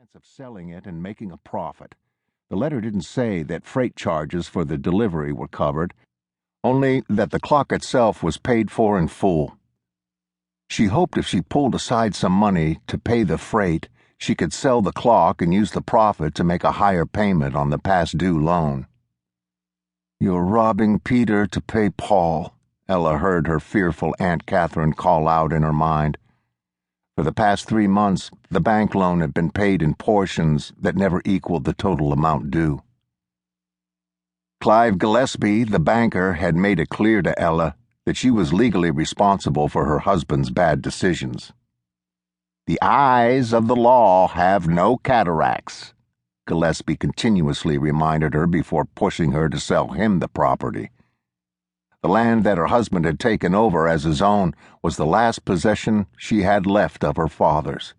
chance of selling it and making a profit. The letter didn't say that freight charges for the delivery were covered, only that the clock itself was paid for in full. She hoped if she pulled aside some money to pay the freight, she could sell the clock and use the profit to make a higher payment on the past-due loan. "You're robbing Peter to pay Paul," Ella heard her fearful Aunt Catherine call out in her mind. For the past 3 months, the bank loan had been paid in portions that never equaled the total amount due. Clive Gillespie, the banker, had made it clear to Ella that she was legally responsible for her husband's bad decisions. "The eyes of the law have no cataracts," Gillespie continuously reminded her before pushing her to sell him the property. The land that her husband had taken over as his own was the last possession she had left of her father's.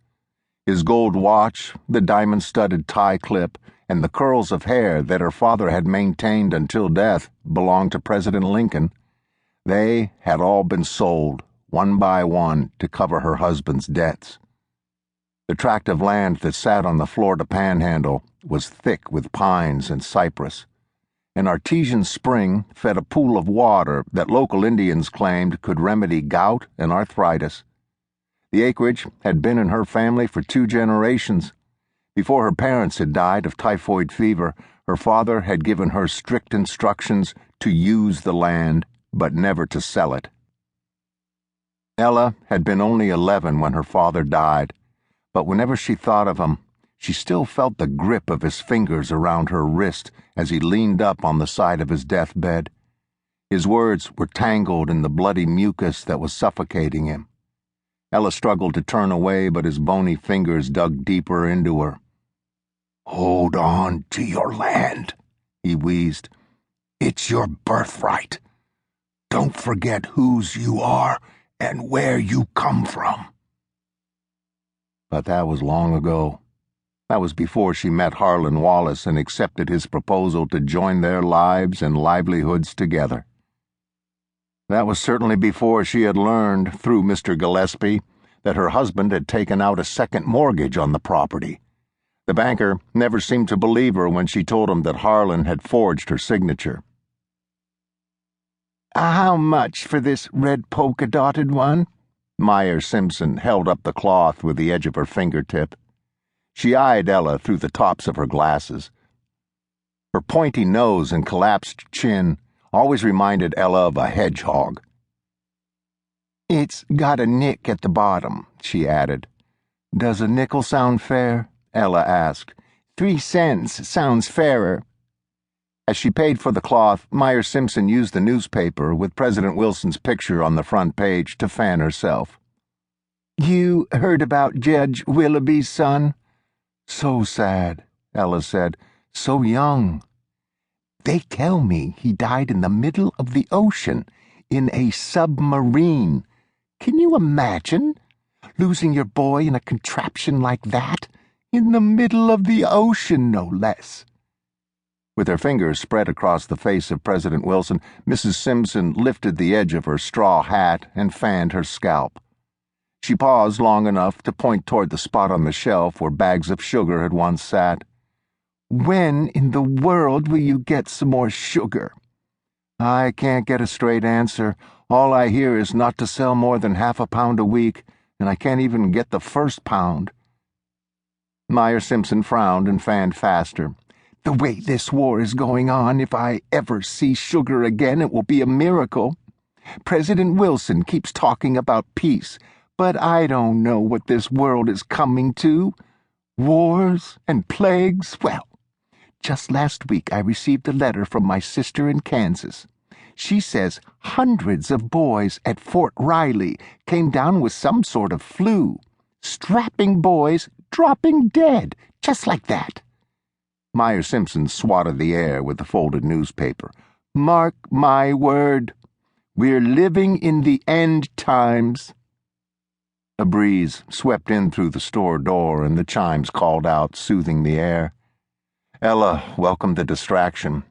His gold watch, the diamond-studded tie clip, and the curls of hair that her father had maintained until death belonged to President Lincoln. They had all been sold, one by one, to cover her husband's debts. The tract of land that sat on the Florida Panhandle was thick with pines and cypress. An artesian spring fed a pool of water that local Indians claimed could remedy gout and arthritis. The acreage had been in her family for 2 generations. Before her parents had died of typhoid fever, her father had given her strict instructions to use the land, but never to sell it. Ella had been only 11 when her father died, but whenever she thought of him, she still felt the grip of his fingers around her wrist as he leaned up on the side of his deathbed. His words were tangled in the bloody mucus that was suffocating him. Ella struggled to turn away, but his bony fingers dug deeper into her. "Hold on to your land," he wheezed. "It's your birthright. Don't forget whose you are and where you come from." But that was long ago. That was before she met Harlan Wallace and accepted his proposal to join their lives and livelihoods together. That was certainly before she had learned, through Mr. Gillespie, that her husband had taken out a second mortgage on the property. The banker never seemed to believe her when she told him that Harlan had forged her signature. "How much for this red polka-dotted one?" Meyer Simpson held up the cloth with the edge of her fingertip. She eyed Ella through the tops of her glasses. Her pointy nose and collapsed chin always reminded Ella of a hedgehog. "It's got a nick at the bottom," she added. "Does a nickel sound fair?" Ella asked. 3 cents sounds fairer." As she paid for the cloth, Meyer Simpson used the newspaper with President Wilson's picture on the front page to fan herself. "You heard about Judge Willoughby's son?" "So sad," Ella said. "So young." "They tell me he died in the middle of the ocean, in a submarine. Can you imagine? Losing your boy in a contraption like that? In the middle of the ocean, no less." With her fingers spread across the face of President Wilson, Mrs. Simpson lifted the edge of her straw hat and fanned her scalp. She paused long enough to point toward the spot on the shelf where bags of sugar had once sat. "When in the world will you get some more sugar?" "I can't get a straight answer. All I hear is not to sell more than half a pound a week, and I can't even get the first pound." Meyer Simpson frowned and fanned faster. "The way this war is going on, if I ever see sugar again, it will be a miracle. President Wilson keeps talking about peace, but I don't know what this world is coming to. Wars and plagues. Well, just last week I received a letter from my sister in Kansas. She says hundreds of boys at Fort Riley came down with some sort of flu. Strapping boys dropping dead, just like that." Meyer Simpson swatted the air with the folded newspaper. "Mark my word, we're living in the end times." A breeze swept in through the store door, and the chimes called out, soothing the air. Ella welcomed the distraction.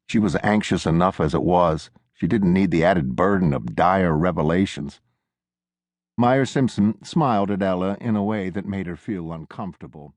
She was anxious enough as it was. She didn't need the added burden of dire revelations. Meyer Simpson smiled at Ella in a way that made her feel uncomfortable.